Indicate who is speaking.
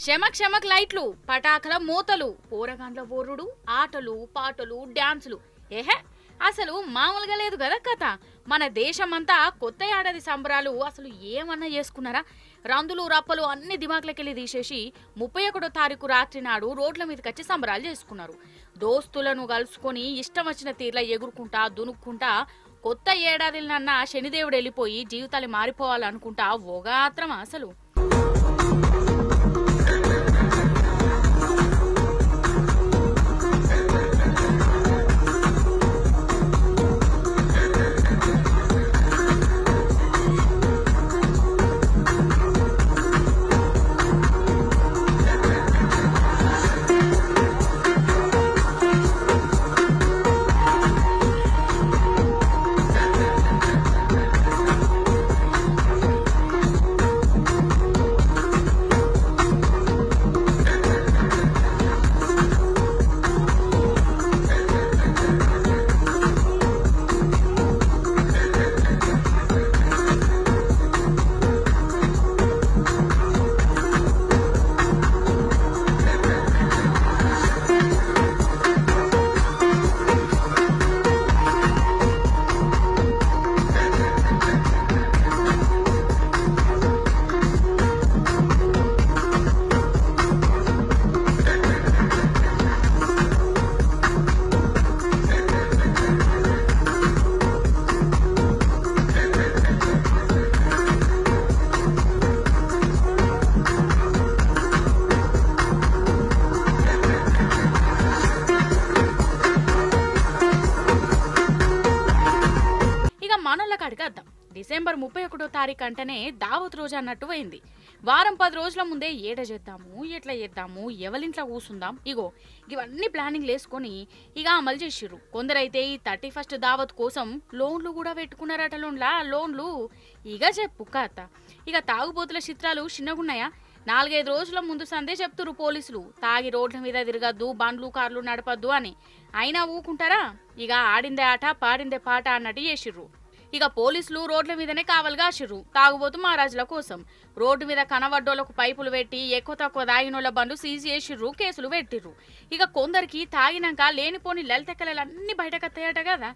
Speaker 1: షమక్ షమక్ లైట్లు, పటాకుల మూతలు, పోరగాండ్ల బోరుడు, ఆటలు పాటలు డాన్సులు. ఏహే, అసలు మామూలుగా లేదు కదా కథ. మన దేశమంతా కొత్త ఏడాది సంబరాలు అసలు ఏమన్నా చేసుకున్నారా? రందులు రప్పలు అన్ని దిమాకులకెళ్ళి తీసేసి 31వ తారీఖు రాత్రి నాడు రోడ్ల మీదకొచ్చి సంబరాలు చేసుకున్నారు. దోస్తులను కలుసుకొని ఇష్టం వచ్చిన తీర్ల ఎగురుకుంటా దునుక్కుంటా కొత్త ఏడాదిలన్న శనిదేవుడు వెళ్ళిపోయి జీవితాలు మారిపోవాలనుకుంటా ఓగాత్రం అసలు. మనోళ్ళకి అడగద్దాం. డిసెంబర్ 31వ తారీఖు అంటేనే దావత్ రోజు అన్నట్టు పోయింది. వారం 10 రోజుల ముందే ఏడ చేద్దాము, ఎట్లా చేద్దాము, ఎవరింట్లో కూసుందాం, ఇగో ఇవన్నీ ప్లానింగ్ వేసుకొని ఇక అమలు చేసిర్రు. కొందరైతే ఈ 31st దావత్ కోసం లోన్లు కూడా పెట్టుకున్నారట. లోన్లు ఇక చెప్పు కథ. ఇక తాగుబోతుల చిత్రాలు చిన్నగున్నాయా? 4-5 రోజుల ముందు సందే చెప్తురు పోలీసులు, తాగి రోడ్ల మీద తిరగద్దు, బండ్లు కార్లు నడపద్దు అని. అయినా ఊకుంటారా? ఇక ఆడిందే ఆట పాడిందే పాట అన్నట్టు చేసిర్రు. ఇక పోలీసులు రోడ్ల మీదనే కావలిగాసిర్రు తాగుబోతు మహారాజుల కోసం. రోడ్డు మీద కనవడ్డోళ్లకు పైపులు పెట్టి ఎక్కువ తక్కువ తాగినోళ్ల బండ్లు సీజ్ చేసిర్రు, కేసులు పెట్టిర్రు. ఇక కొందరికి తాగినాక లేనిపోని లలితెక్కలన్నీ బయటకత్తాయట కదా.